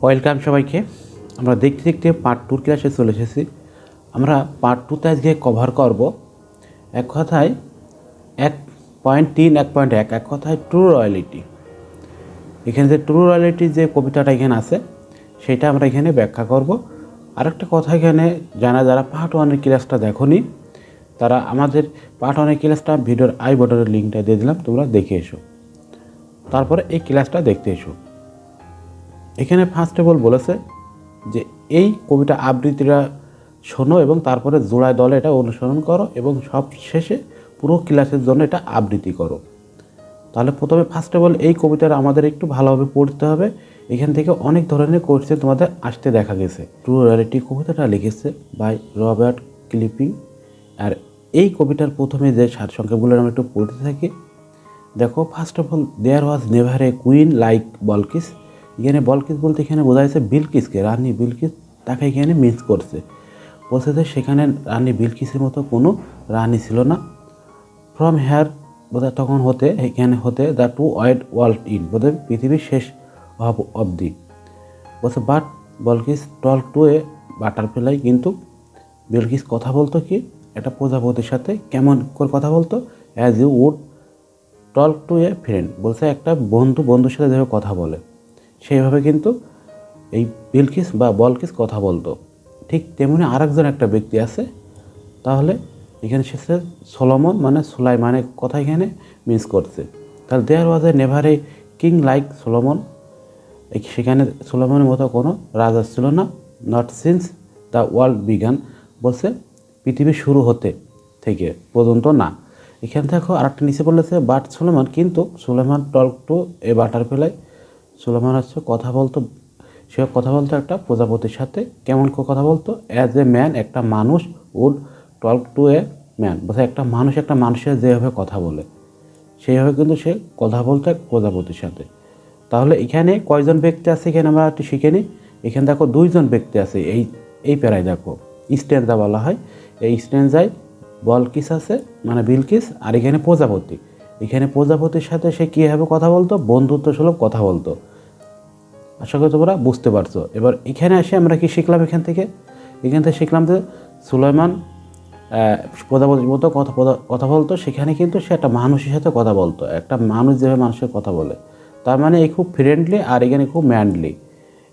Welcome সবাইকে। আমরা দেখতে দেখতে পার্ট 2 ক্লাসে চলে এসেছি। আমরা পার্ট 2তে আজকে কভার করব এক কথায় 1.3 1.1 এক কথায় ট্রু রয়্যালিটি। এখানে যে ট্রু রয়্যালিটি যে কবিতাটা এখানে আছে সেটা আমরা এখানে ব্যাখ্যা করব। আরেকটা কথা এখানে যারা পার্ট 1 এর ক্লাসটা দেখোনি তারা আমাদের পার্ট 1 এর ক্লাসটা ভিডিওর আই বাটনের লিঙ্কটা দিয়ে দিলাম, তোমরা দেখে এসো, তারপরে এই ক্লাসটা দেখতে এসো। এখানে ফার্স্ট অফ অল বলেছে যে এই কবিতা আবৃত্তিটা শোনো এবং তারপরে জোড়ায় দলে এটা অনুসরণ করো এবং সব শেষে পুরো ক্লাসের জন্য এটা আবৃত্তি করো। তাহলে প্রথমে ফার্স্ট অফ অল এই কবিতাটা আমাদের একটু ভালোভাবে পড়তে হবে। এখান থেকে অনেক ধরনের কোয়েশ্চেন তোমাদের আসতে দেখা গেছে। ট্রু রয়্যালিটি কবিতাটা লিখেছে বাই রবার্ট ক্লিপিং। আর এই কবিতার প্রথমে যে সারসংক্ষেপগুলো আমরা একটু পড়তে থাকি। দেখো, first of all there was never a queen like Balkis. এখানে বলকিস বলতে এখানে বোঝা যাচ্ছে বিলকিসকে, রানী বিলকিস, তাকে এখানে মিস করছে। বলছে যে সেখানে রানী বিলকিসের মতো কোনো রানী ছিল না। ফ্রম হেয়ার বোধহয় তখন হতে, এখানে হতে the to wide world in বোধহয় পৃথিবীর শেষ অবধি। বলছে but Balkis talk to a butterfly, কিন্তু বিলকিস কথা বলতো কি একটা প্রজাপতির সাথে, কেমন করে কথা বলতো, as you would talk to a friend. বলছে একটা বন্ধুর সাথে যেভাবে কথা বলে সেইভাবে কিন্তু এই বিলকিস বা বলকিস কথা বলতো। ঠিক তেমনি আরেকজন একটা ব্যক্তি আছে, তাহলে এখানে শেষে সলোমন মানে সুলাইমানের কথা এখানে মিস করছে। তাহলে there was a never a king like Solomon, সেখানে সলোমনের মতো কোনো রাজা ছিল না। Not since the world began, বলছে পৃথিবী শুরু হতে থেকে পর্যন্ত না। এখানে দেখো আরেকটা নিচে বলেছে বাট সুলেমান, কিন্তু Suleman talk to a butterfly. Suleman হচ্ছে সে কথা বলতো একটা প্রজাপতির সাথে, কেমন করে কথা বলতো, অ্যাজ এ ম্যান একটা মানুষ would talk to a man. বলছে একটা মানুষের যেভাবে কথা বলে সেইভাবে কিন্তু সে কথা বলতো এক প্রজাপতির সাথে। তাহলে এখানে কয়জন ব্যক্তি আছে এখানে আমরা একটু শিখে নিই। এখানে দেখো দুইজন ব্যক্তি আছে, এই প্যারায় দেখো স্ট্যান্সা বলা হয়। এই স্ট্যান্সায় বলকিস আছে মানে বিলকিস, আর এখানে প্রজাপতি। এখানে প্রজাপতির সাথে সে কীভাবে কথা বলতো, বন্ধুত্ব সুলভ কথা বলতো। আশা করি তোমরা বুঝতে পারছো। এবার এখানে এসে আমরা কি শিখলাম, এখান থেকে শিখলাম যে সুলাইমান প্রজাপতির মতো কথা বলতো। সেখানে কিন্তু সে একটা মানুষের সাথে কথা বলতো, একটা মানুষ যেভাবে মানুষের কথা বলে, তার মানে এই খুব ফ্রেন্ডলি আর এখানে খুব ম্যানলি।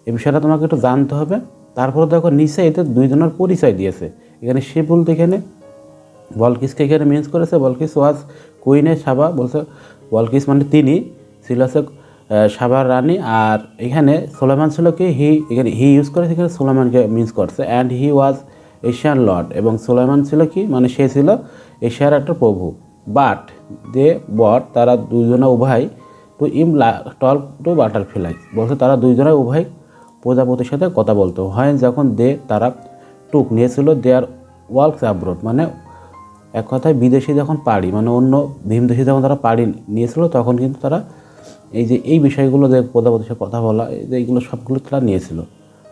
এই বিষয়টা তোমাকে একটু জানতে হবে। তারপরে দেখো নিচে এতে দুইজনের পরিচয় দিয়েছে। এখানে সে বলতে এখানে বলকিসকে এখানে মিন্স করেছে। বলকিস ওয়াজ কুইনে সাবা, বলছে বলকিস মানে তিনি ছিল হচ্ছে সাবার রানী। আর এখানে সুলাইমান ছিল কি এখানে ইউজ করেছে, এখানে সুলাইমানকে মিন্স করছে। And he was Asian Lord, এবং সুলাইমান ছিল কি মানে সে ছিল এশিয়ার একটা প্রভু। বাট তারা দুইজনা উভয় টু টক টু বাটারফ্লাই, বলছে তারা দুইজনে উভয় প্রজাপতির সাথে কথা বলতো। হয় যখন তারা নিয়েছিল দেয়ার ওয়ার্কস অ্যাব্রোড, মানে এক কথায় বিদেশি যখন পাড়ি, মানে অন্য ভীমদেশি যখন তারা পাড়ি নিয়েছিল, তখন কিন্তু তারা এই বিষয়গুলো যে প্রজাপতির সাথে কথা বলা, এইগুলো সবগুলো তারা নিয়েছিল।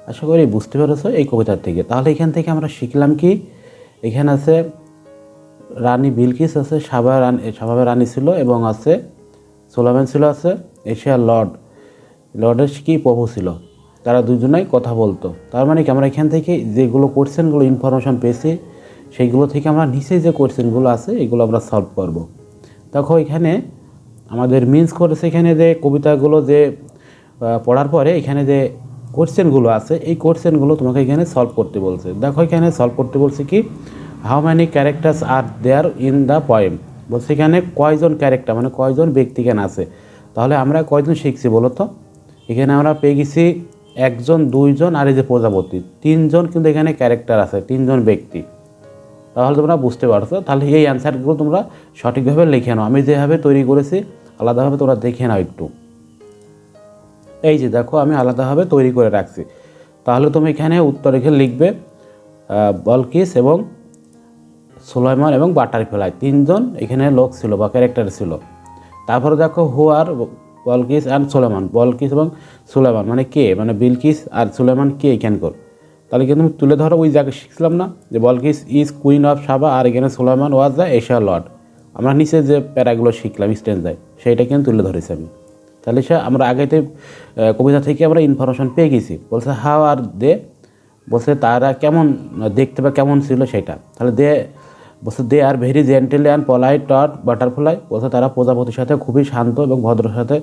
আশা করি বুঝতে পেরেছো এই কবিতার থেকে। তাহলে এখান থেকে আমরা শিখলাম কি, এখানে আছে রানী বিলকিস আছে, সাবাবের রানী ছিল, এবং আছে সুলাইমান ছিল আছে এশিয়ার লর্ডের কি প্রভু ছিল। তারা দুজনেই কথা বলতো। তার মানে কি আমরা এখান থেকে যেগুলো কোয়েশ্চেনগুলো ইনফরমেশন পেয়েছি সেইগুলো থেকে আমরা নিচে যে কোয়েশ্চেনগুলো আছে এগুলো আমরা সলভ করব। দেখো এখানে আমাদের মিন্স করেছে, এখানে যে কবিতাগুলো যে পড়ার পরে এখানে যে কোয়েশ্চেনগুলো আছে এই কোয়েশ্চেনগুলো তোমাকে এখানে সলভ করতে বলছে। দেখো এখানে সলভ করতে বলছে কি, how many characters are there in the poem. বলছে এখানে কয়জন ক্যারেক্টার মানে কয়জন ব্যক্তি এখানে আছে। তাহলে আমরা কয়জন শিখছি বলো তো, এখানে আমরা পেয়ে গেছি একজন, দুইজন, আর এই যে প্রজাপতি, তিনজন কিন্তু এখানে ক্যারেক্টার আছে, তিনজন ব্যক্তি। তাহলে তোমরা বুঝতে পারছো। তাহলে এই অ্যান্সারগুলো তোমরা সঠিকভাবে লিখে নাও। আমি যেভাবে তৈরি করেছি আলাদাভাবে তোমরা দেখে নাও একটু। এই যে দেখো আমি আলাদাভাবে তৈরি করে রাখছি। তাহলে তুমি এখানে উত্তর এখানে লিখবে বলকিস এবং সুলাইমান এবং বাটারফ্লাই, তিনজন এখানে লোক ছিল বা ক্যারেক্টার ছিল। তারপরে দেখো হু আর বলকিস অ্যান্ড সুলাইমান, বলকিস এবং সুলাইমান মানে কে, মানে বিলকিস আর সুলাইমান কে এখানকার। তাহলে কিন্তু তুমি তুলে ধরো ওই জায়গায় শিখছিলাম না যে বলকিস ইজ কুইন অফ সাবা, আর এখানে সুলাইমান ওয়াজ দ্য এশিয়ার লর্ড। আমরা নিচে যে প্যারাগুলো শিখলাম স্ট্যান্সায় সেইটা কিন্তু তুলে ধরেছি আমি। তাহলে সে আমরা আগেতে কবিতা থেকে আমরা ইনফরমেশন পেয়ে গেছি। বলছে হাউ আর দে, বলছে তারা কেমন দেখতে বা কেমন ছিল সেটা। তাহলে দে বলছে they are very gentle and polite to butterfly, বলছে তারা প্রজাপতির সাথে খুবই শান্ত এবং ভদ্র সাথে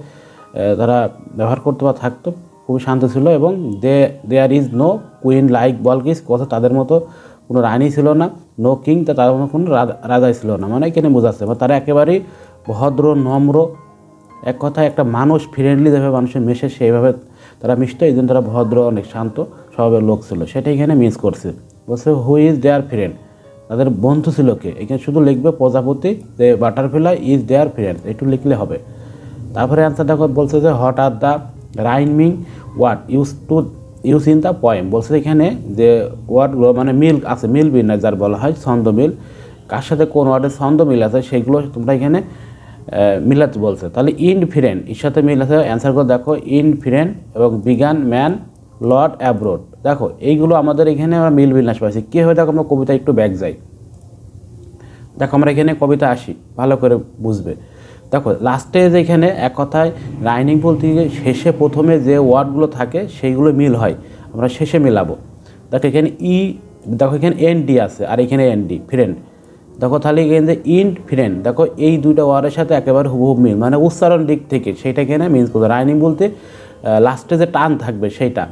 তারা ব্যবহার করতে বা থাকতো, খুবই শান্ত ছিল। এবং there is no queen like Balkis, বলছে তাদের মতো কোনো রানী ছিল না, নো কিং, তাদের মতো কোনো রাজাই ছিল না। মানে এখানে বোঝাচ্ছে তারা একেবারেই ভদ্র নম্র, এক কথায় একটা মানুষ ফ্রেন্ডলি যেভাবে মানুষের মেশে সেইভাবে তারা মিশতো, এই জন্য তারা ভদ্র অনেক শান্ত স্বভাবের লোক ছিল, সেটা এখানে মিস করছে। বলছে হু ইজ দেয়ার ফ্রেন্ড, তাদের বন্ধু ছিল কে, এখানে শুধু লিখবে প্রজাপতি, যে বাটারফ্লাই ইজ দেয়ার ফ্রেন্ড, একটু লিখলে হবে। তারপরে অ্যান্সারটা বলছে যে what are the rhyming word use in the poem, বলছে এখানে যে ওয়ার্ডগুলো মানে মিল আছে, মিল বিন্যাস যার বলা হয় ছন্দ মিল, কার সাথে কোন ওয়ার্ডের ছন্দ মিল আছে সেগুলো তোমরা এখানে মিলাতে বলছে। তাহলে ইনফিরেন্ট এর সাথে মিল আছে, অ্যান্সারগুলো দেখো ইনফিরেন্ট এবং বিগান ম্যান লর্ড অ্যাব্রোড, দেখো এইগুলো আমাদের এখানে আমরা মিল বিন্যাস পাইছি। কী হবে দেখো আমরা কবিতা একটু ব্যাক যাই, দেখো আমরা এখানে কবিতা আসি, ভালো করে বুঝবে। দেখো লাস্টে যে এখানে এক কথায় রাইমিং বলতে শেষে প্রথমে যে ওয়ার্ডগুলো থাকে সেইগুলো মিল হয়, আমরা শেষে মিলাবো। দেখো এখানে দেখো এখানে এন ডি আছে আর এখানে এন ডি ফ্রেন্ড, দেখো তাহলে এখানে যে ইন্ট ফ্রেন্ড, দেখো এই দুইটা ওয়ার্ডের সাথে একেবারে হুবহু মিল, মানে উচ্চারণ দিক থেকে সেইটা এখানে মিন্স করবে। রাইমিং বলতে লাস্টে যে টান থাকবে সেইটা,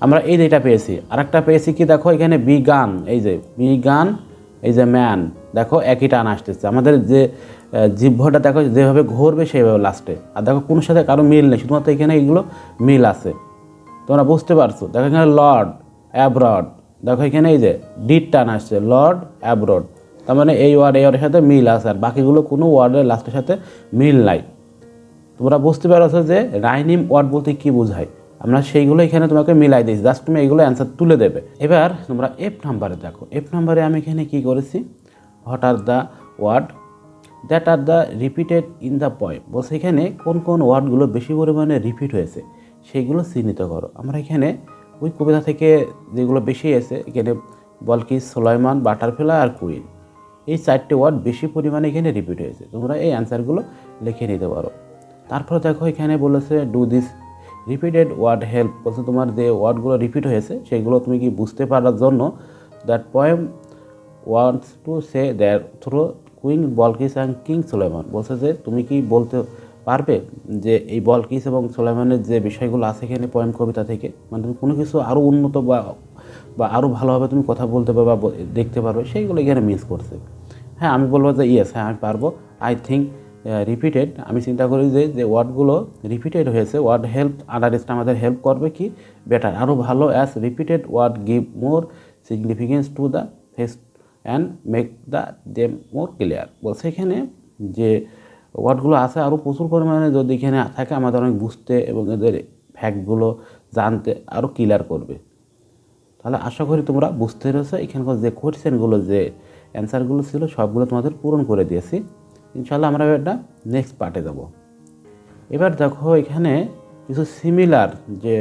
আমরা এই যেটা পেয়েছি। আরেকটা পেয়েছি কি দেখো এখানে বিগান, এই যে বিগান, এই যে ম্যান, দেখো একই টান আসতেছে। আমাদের যে জিহ্বটা দেখো যেভাবে ঘুরবে সেইভাবে লাস্টে, আর দেখো কোনো সাথে কারো মিল নেই, শুধুমাত্র এখানে এইগুলো মিল আছে, তোমরা বুঝতে পারছো। দেখো এখানে লর্ড অ্যাব্রড, দেখো এখানে এই যে ডিড টান আসছে লর্ড অ্যাব্রড, তার মানে এই ওয়ার্ডের সাথে মিল আছে, আর বাকিগুলো কোনো ওয়ার্ডের লাস্টের সাথে মিল নাই। তোমরা বুঝতে পারছো যে রাইমিং ওয়ার্ড বলতে কী বোঝায়, আমরা সেইগুলো এখানে তোমাকে মিলাই দিয়েছি, জাস্ট তুমি এইগুলো অ্যান্সার তুলে দেবে। এবার তোমরা এফ নাম্বারে দেখো, এফ নাম্বারে আমি এখানে কী করেছি, what are the word that are the repeated in the poem, বলছে এখানে কোন কোন ওয়ার্ডগুলো বেশি পরিমাণে রিপিট হয়েছে সেইগুলো চিহ্নিত করো। আমরা এখানে ওই কবিতা থেকে যেগুলো বেশি এসে এখানে বলকিস, সুলাইমান, বাটারফ্লাই আর কুইন, এই চারটে ওয়ার্ড বেশি পরিমাণে এখানে রিপিট হয়েছে, তোমরা এই অ্যান্সারগুলো লিখে নিতে পারো। তারপর দেখো এখানে বলেছে do this repeated word help, বলছে তোমার যে ওয়ার্ডগুলো রিপিট হয়েছে সেগুলো তুমি কি বুঝতে পারার জন্য that poem wants to say there through queen Balkis and king Sulaiman, বলছে যে তুমি কি বলতে পারবে যে এই বলকিস এবং সুলাইমানের যে বিষয়গুলো আছে এখানে পয়েম কবিতা থেকে, মানে তুমি কোনো কিছু আরও উন্নত বা আরও ভালোভাবে তুমি কথা বলতে পারবে বা দেখতে পারবে, সেইগুলো এখানে মিস করছে। হ্যাঁ আমি বলবো যে ইয়েস, হ্যাঁ আমি পারবো। আই থিঙ্ক রিপিটেড, আমি চিন্তা করি যে ওয়ার্ডগুলো রিপিটেড হয়েছে, ওয়ার্ড হেল্প আন্ডারস্ট্যান্ড, আমাদের হেল্প করবে কি বেটার, আরও ভালো, as repeated word give more significance to the face and make the them more clear, বলছে এখানে যে ওয়ার্ডগুলো আছে আরও প্রচুর পরিমাণে যদি এখানে থাকে আমাদের অনেক বুঝতে এবং এদের ফ্যাক্টগুলো জানতে আরও ক্লিয়ার করবে। তাহলে আশা করি তোমরা বুঝতে পেরেছো, এখানকার যে কোয়েশ্চেনগুলো যে অ্যান্সারগুলো ছিল সবগুলো তোমাদের পূরণ করে দিয়েছি। ইনশাল্লাহ আমরা এটা নেক্সট পার্টে যাব। এবার দেখো এখানে কিছু সিমিলার যে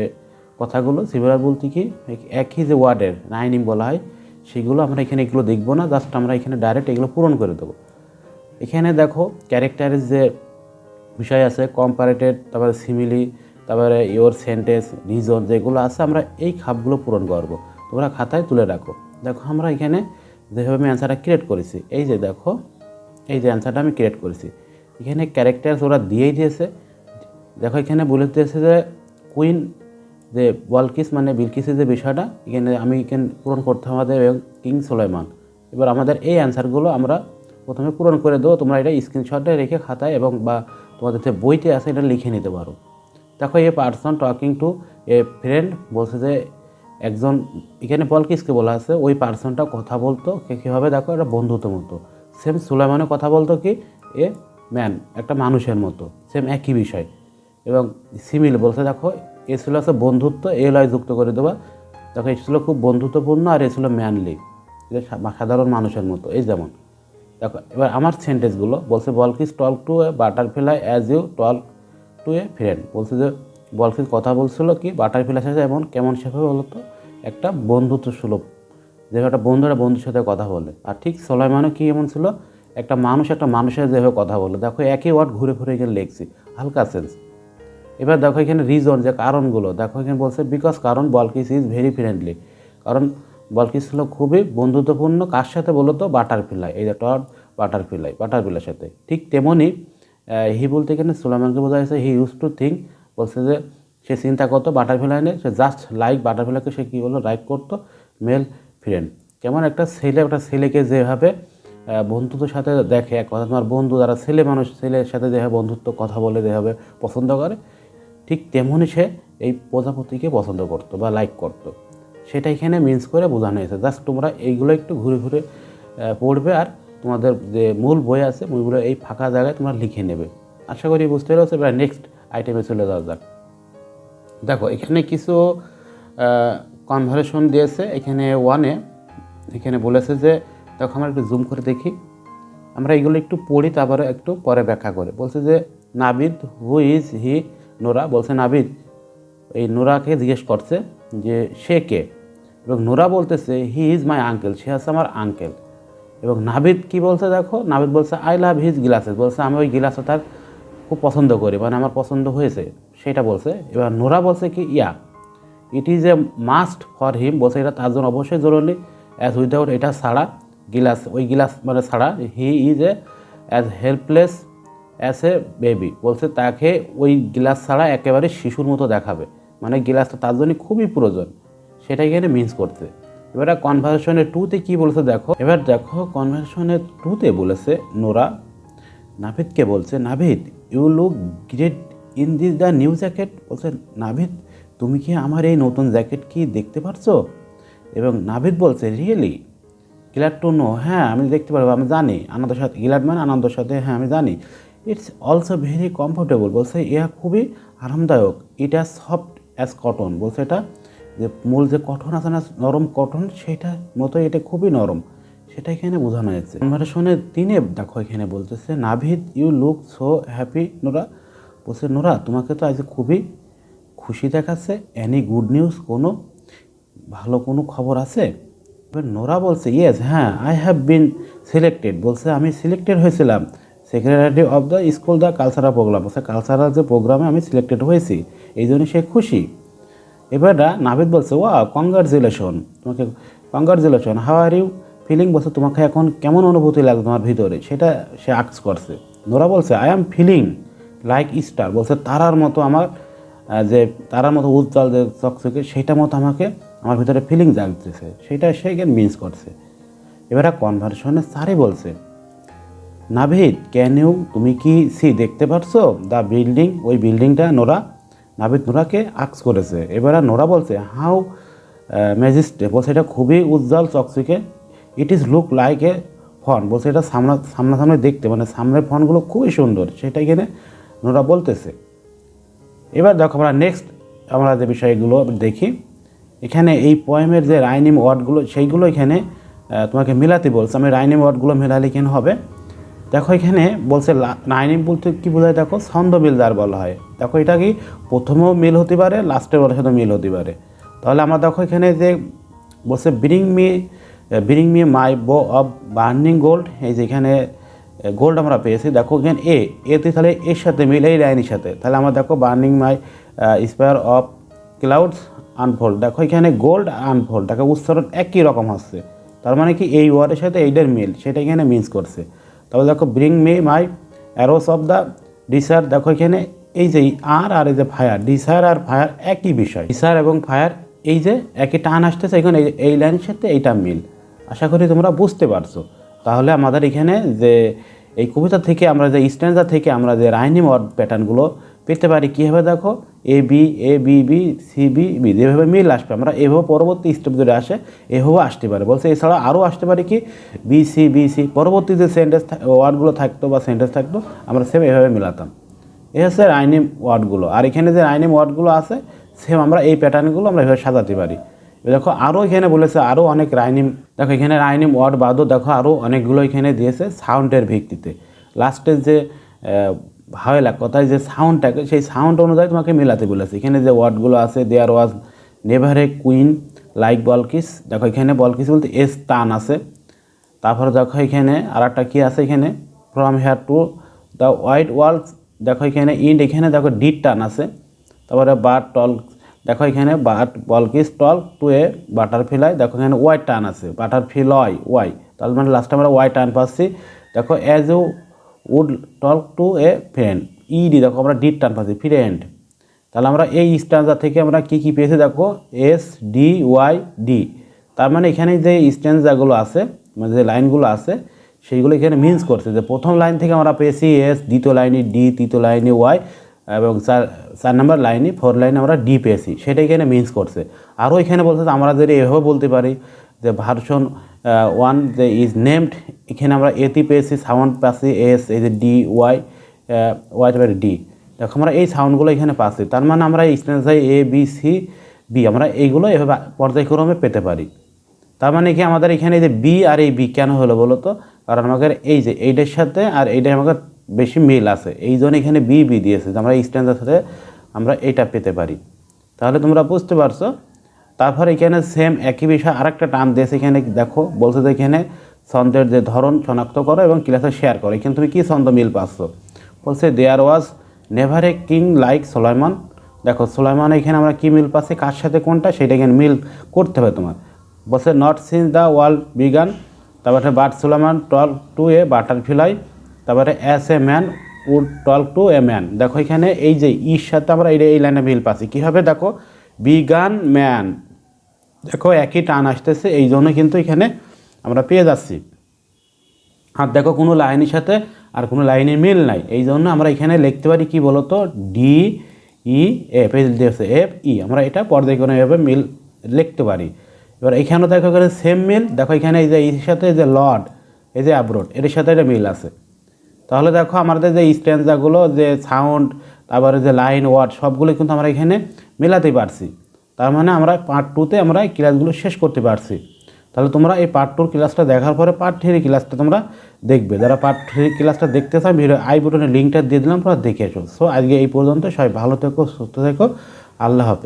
কথাগুলো, সিমিলার বলতে কি একই যে ওয়ার্ডের রাইমিং বলা হয় সেগুলো আমরা এখানে এগুলো দেখবো না, জাস্ট আমরা এখানে ডাইরেক্ট এগুলো পূরণ করে দেবো। এখানে দেখো ক্যারেক্টারের যে বিষয় আছে, কম্পারেটেড, তারপরে সিমিলি, তারপরে ইওর সেন্টেন্স, রিজন যেগুলো আছে আমরা এই খাপগুলো পূরণ করব, তোমরা খাতায় তুলে রাখো। দেখো আমরা এখানে যেভাবে আমি অ্যান্সারটা ক্রিয়েট করেছি, এই যে দেখো এই যে অ্যান্সারটা আমি ক্রিয়েট করেছি, এখানে ক্যারেক্টার ওরা দিয়েই দিয়েছে। দেখো এখানে বলে দিয়েছে যে কুইন যে বলকিস মানে বিলকিসের যে বিষয়টা এখানে আমি এখানে পূরণ করতে আমাদের, এবং কিং সুলাইমান। এবার আমাদের এই অ্যান্সারগুলো আমরা প্রথমে পূরণ করে দেবো, তোমরা এটা স্ক্রিনশটে রেখে খাতায় এবং বা তোমাদের যে বইতে আছে এটা লিখে নিতে পারো। দেখো a person talking to a friend, বলছে যে একজন, এখানে বলকিসকে বলা আছে ওই পার্সনটা কথা বলতো কীভাবে, দেখো এটা বন্ধুত্ব মতো। সেম সুলাইমানের কথা বলতো কি এ ম্যান, একটা মানুষের মতো, সেম একই বিষয়। এবং সিমিল বলছে দেখো এ ছিল আছে বন্ধুত্ব, এ লয় যুক্ত করে দেওয়া, দেখো এ ছিল খুব বন্ধুত্বপূর্ণ আর এ ছিল ম্যানলি, এটা সাধারণ মানুষের মতো। এই যেমন দেখো এবার আমার সেন্টেন্সগুলো বলছে Balkis talk to a butterfly as you talk to a friend, বলছে যে বলকিস কথা বলছিল কি বাটারফ্লাইয়ের সাথে, এমন কেমন সেভাবে বলতো একটা বন্ধুত্ব সুলভ, যেভাবে একটা বন্ধুরা বন্ধুর সাথে কথা বলে। আর ঠিক সুলাইমানও কি এমন ছিল একটা মানুষের যেভাবে কথা বলে, দেখো একই ওয়ার্ড ঘুরে ঘুরে গিয়ে লিখছি, হালকা সেন্স। এবার দেখো এখানে রিজন, যে কারণগুলো দেখো এখানে বলছে বিকজ, কারণ বলকিস ইজ ভেরি ফ্রেন্ডলি, কারণ বলকিস ছিল খুবই বন্ধুত্বপূর্ণ কার সাথে বলো তো, বাটারফ্লাই, এই যে টড বাটারফ্লাইয়ের সাথে। ঠিক তেমনই হি বলতে এখানে সুলাইমানকে বোঝা যাচ্ছে, হি ইউজ টু থিঙ্ক, বলছে যে সে চিন্তা করতো বাটারফ্লাই নিয়ে, সে জাস্ট লাইক বাটারফ্লাইকে সে কী বললো, লাইক করতো মেল ফ্রেন্ড। কেমন একটা ছেলেকে যেভাবে বন্ধুত্বের সাথে দেখে, এক কথা তোমার বন্ধু যারা ছেলের সাথে যেভাবে বন্ধুত্ব কথা বলে যেভাবে পছন্দ করে, ঠিক তেমনই সে এই প্রজাপতিকে পছন্দ করতো বা লাইক করতো, সেটা এখানে মিন্স করে বোঝানো হয়েছে। জাস্ট তোমরা এইগুলো একটু ঘুরে ঘুরে পড়বে, আর তোমাদের যে মূল বই আছে বইগুলো এই ফাঁকা জায়গায় তোমরা লিখে নেবে। আশা করি বুঝতে পেরেছো। এবার নেক্সট আইটেমে চলে যাওয়া যাক। দেখো এখানে কিছু কনভারসেশন দিয়েছে। এখানে ওয়ানে এখানে বলেছে যে, দেখো আমরা একটু জুম করে দেখি, আমরা এইগুলো একটু পড়ি, তারপরে একটু পরে ব্যাখ্যা করে। বলছে যে Navid who is he, Nora বলছে নাবিদ এই নোরাকে জিজ্ঞেস করছে যে সে কে, এবং নোরা বলতেছে হি ইজ মাই আঙ্কেল, সে হচ্ছে আমার আঙ্কেল। এবং নাবিদ কি বলছে, দেখো নাবিদ বলছে আই লাভ হিজ গ্লাসেস, বলছে আমি ওই গ্লাসটা তার খুব পছন্দ করি, মানে আমার পছন্দ হয়েছে সেটা বলছে। এবার নোরা বলছে কি yeah it is a must for him, বলছে এটা তার জন্য অবশ্যই জরুরি, অ্যাজ উইদাউট এটা ছাড়া ওই গ্লাস মানে ছাড়া he is a as helpless as a baby, বলছে তাকে ওই গ্লাস ছাড়া একেবারে শিশুর মতো দেখাবে, মানে গ্লাসটা তার জন্য খুবই প্রয়োজন, সেটা এখানে মিন্স করছে। এবার কনভারসেশনের টুতে কী বলেছে দেখো, এবার দেখো কনভারসেশনের টুতে বলেছে নোরা নাভিদকে বলছে, Navid you look great in this the new jacket, বলছে নাভিদ তুমি কি আমার এই নতুন জ্যাকেট কি দেখতে পারছো? এবং নাভিদ বলছে রিয়েলি গ্ল্যাড টু নো, হ্যাঁ আমি দেখতে পারবো, আমি জানি, আনন্দের সাথে, গ্ল্যাড মানে আনন্দের সাথে, হ্যাঁ আমি জানি। ইটস অলসো ভেরি কমফোর্টেবল, বলছে ইয়া খুবই আরামদায়ক। It as soft as cotton, বলছে এটা যে মূল যে কটন আছে না, নরম কটন, সেটার মতো এটা খুবই নরম, সেটা এখানে বোঝানো হয়েছে। কনভারসেশনের দিনে দেখো এখানে বলতেছে Navid you look so happy Nora, বলছে নোরা তোমাকে তো আজ খুবই খুশি দেখাচ্ছে, অ্যানি গুড নিউজ, কোনো ভালো কোনো খবর আছে? এবার নোরা বলছে ইয়েস, হ্যাঁ আই হ্যাভ বিন সিলেক্টেড, বলছে আমি সিলেক্টেড হয়েছিলাম secretary of the school the cultural program, বলছে কালচারাল যে প্রোগ্রামে আমি সিলেক্টেড হয়েছি, এই জন্য সে খুশি। এবার নাভিদ বলছে ওয়া কংগ্রাচুলেশন, তোমাকে congratulation, how are you feeling, বলছে তোমাকে এখন কেমন অনুভূতি লাগবে তোমার ভিতরে, সেটা সে আস্ক করছে। নোরা বলছে I am feeling like star, বলছে তারার মতো আমার যে তারার মতো উজ্জ্বল যে চকচকে, সেইটা মতো আমাকে আমার ভিতরে ফিলিং জাগতেছে, সেটা সে এখানে মিন্স করছে। এবার কনভারসেশনে স্যারই বলছে নাভিদ ক্যান ইউ, তুমি কি দেখতে পারছো দ্য বিল্ডিং, ওই বিল্ডিংটা, নাভিদ নোরাকে আস্ক করেছে। এবার নোরা বলছে হাউ ম্যাজিস্ট্রেট, বলছে এটা খুবই উজ্জ্বল চকচকে, it is look like a fawn, বলছে এটা সামনাসামনি দেখতে, মানে সামনের ফনগুলো খুবই সুন্দর, সেটা এখানে নোরা বলতেছে। এবার দেখো আমরা নেক্সট আমরা যে বিষয়গুলো দেখি, এখানে এই পোয়েমের যে রাইনিম ওয়ার্ডগুলো সেইগুলো এখানে তোমাকে মেলাতে বলছে। আমি রাইনিম ওয়ার্ডগুলো মেলালে কেন হবে, দেখো এখানে বলছে রাইনিম বলতে কী বোঝায়, দেখো ছন্দ মিল যার বলা হয়। দেখো এটা কি প্রথমেও মিল হতে পারে, লাস্টের ওয়ার্ডের সাথে মিল হতে পারে। তাহলে আমরা দেখো এখানে যে বলছে ব্রিং মি মাই বো অফ বার্নিং গোল্ড, এই যে এখানে গোল্ড আমরা পেয়েছি, দেখো এখানে এতে তাহলে এর সাথে মিল, এই লাইনের সাথে, তাহলে আমরা দেখো burning my spire of clouds unfold, দেখো এখানে গোল্ড আনফোল্ড, দেখো উচ্চারণ একই রকম হচ্ছে, তার মানে কি এই ওয়ার্ডের সাথে এইটার মিল, সেটা এখানে মিন্স করছে। তবে দেখো bring me my arrows of the desire, দেখো এখানে এই যে আর এই যে ফায়ার, ডিসায়ার আর ফায়ার একই বিষয়, ডিসায়ার এবং ফায়ার এই যে একই টান আসতেছে, এখানে এই লাইনের সাথে এইটা মিল। আশা করি তোমরা বুঝতে পারছো। তাহলে আমাদের এখানে যে এই কবিতা থেকে আমরা যে স্ট্যান্ডার থেকে আমরা যে রাইনিম ওয়ার্ড প্যাটার্নগুলো পেতে পারি কীভাবে, দেখো A B B C B B, যেভাবে মিল আসবে আমরা এভাবে পরবর্তী স্টেপ ধরে আসে এভাবে আসতে পারে। বলছে এছাড়া আরও আসতে পারে কি বি সি, পরবর্তী যে সেন্টেন্স ওয়ার্ডগুলো থাকতো বা সেন্টেন্স থাকতো আমরা সেম এভাবে মিলাতাম। এই হচ্ছে রাইনিম ওয়ার্ডগুলো। আর এখানে যে রাইনিম ওয়ার্ডগুলো আছে সেম আমরা এই প্যাটার্নগুলো আমরা এভাবে সাজাতে পারি। দেখো আরও এখানে বলেছে আরও অনেক রাইনিম, দেখো এখানে রাইনিম ওয়ার্ড বাদও দেখো আরও অনেকগুলো এখানে দিয়েছে সাউন্ডের ভিত্তিতে। লাস্টের যে ভাওয়েল এক কথায় যে সাউন্ডটাকে, সেই সাউন্ড অনুযায়ী তোমাকে মেলাতে বলেছে। এখানে যে ওয়ার্ডগুলো আছে there was never a queen like Balkis, দেখো এখানে বলকিস বলতে এস টান আছে। তারপরে দেখো এখানে আর একটা কী আছে, এখানে from here to the wide world, দেখো এখানে ইন্ড, এখানে দেখো ডিড টান আছে। তারপরে বাট টল, দেখো এখানে but Balkis talk to a butterfly, দেখো এখানে ওয়াই টার্ন আছে, বাটারফ্লাই ওয়াই, তাহলে মানে লাস্টে আমরা ওয়াই টার্ন পাচ্ছি। দেখো as you would talk to a friend, ED দেখো আমরা ডি টার্ন পাচ্ছি, ফ্রেন্ড। তাহলে আমরা এই স্ট্যান্সা থেকে আমরা কী কী পেয়েছি দেখো, এস ডি ওয়াই ডি, তার মানে এখানে যে স্ট্যান্সাগুলো আছে মানে যে লাইনগুলো আছে সেইগুলো এখানে মিন্স করছে, যে প্রথম লাইন থেকে আমরা পেয়েছি এস, দ্বিতীয় লাইনে ডি, তৃতীয় লাইনে ওয়াই, এবং চার নম্বর লাইনে 4 লাইনে আমরা ডি পেয়েছি, সেটা এখানে মিন্স করছে। আরও এখানে বলছে যে আমরা যদি এভাবে বলতে পারি যে ভার্সন 1 যে ইজ নেমড, এখানে আমরা এতে পেয়েছি সাউন্ড পাচ্ছি এস, এই যে ডি ওয়াই, ওয়াই তারপরে ডি, দেখো আমরা এই সাউন্ডগুলো এখানে পাচ্ছি। তার মানে আমরা এই স্ট্যান্সায় এ বি সি বি আমরা এইগুলো এভাবে পর্যায়ক্রমে পেতে পারি। তার মানে কি আমাদের এখানে এই যে বি আর এই বি কেন হলো বলো তো, কারণ আমাদের এই যে এইটার সাথে আর এইটার আমাদের বেশি মিল আছে, এই জন্য এখানে বি বি দিয়েছে, যে আমরা এই স্ট্যান্সার সাথে আমরা এইটা পেতে পারি। তাহলে তোমরা বুঝতে পারছো। তারপর এখানে সেম একই বিষয় আরেকটা টার্ম দিয়েছে, এখানে দেখো বলছে যে এখানে ছন্দের যে ধরন শনাক্ত করো এবং ক্লাসে শেয়ার করো। এখানে তুমি কী ছন্দ মিল পাচ্ছ, বলছে there was never a king like Sulaiman, দেখো সুলাইমান এখানে আমরা কী মিল পাচ্ছি, কার সাথে কোনটা সেটা এখানে মিল করতে হবে তোমার। বলছে not since the world began, তারপরে but Sulaiman talk to a butterfly, তারপরে as a man would talk to a man, দেখো এখানে এই যে ইর সাথে আমরা এই লাইনে মিল পাচ্ছি কীভাবে, দেখো বিগান ম্যান, দেখো একই টান আসতেছে, এই জন্য কিন্তু এখানে আমরা পেয়ে যাচ্ছি। আর দেখো কোনো লাইনের সাথে আর কোনো লাইনের মিল নাই, এই জন্য আমরা এখানে লিখতে পারি কি বলতো, ডি ই এফ, এই দিয়েছে এফ ই, আমরা এটা পর্যায়ক্রমে এভাবে মিল লিখতে পারি। এবার এখানেও দেখো এখানে সেম মিল, দেখো এখানে এই যে এর সাথে যে লর্ড, এই যে অ্যাব্রোড, এর সাথে এটা মিল আছে। তাহলে দেখো আমাদের যে স্ট্যান্সাগুলো যে সাউন্ড তারপরে যে লাইন ওয়ার্ড সবগুলো কিন্তু আমরা এখানে মেলাতে পারছি। তার মানে আমরা পার্ট 2তে আমরা এই ক্লাসগুলো শেষ করতে পারছি। তাহলে তোমরা এই পার্ট 2 ক্লাসটা দেখার পরে পার্ট 3 ক্লাসটা তোমরা দেখবে। যারা পার্ট 3 ক্লাসটা দেখতে চাও ভিডিও আই বাটনে লিঙ্কটা দিয়ে দিলাম, তোমরা দেখে এসো। সো আজকে এই পর্যন্ত, সবাই ভালো থেকো, সুস্থ থেকো, আল্লাহ হাফেজ।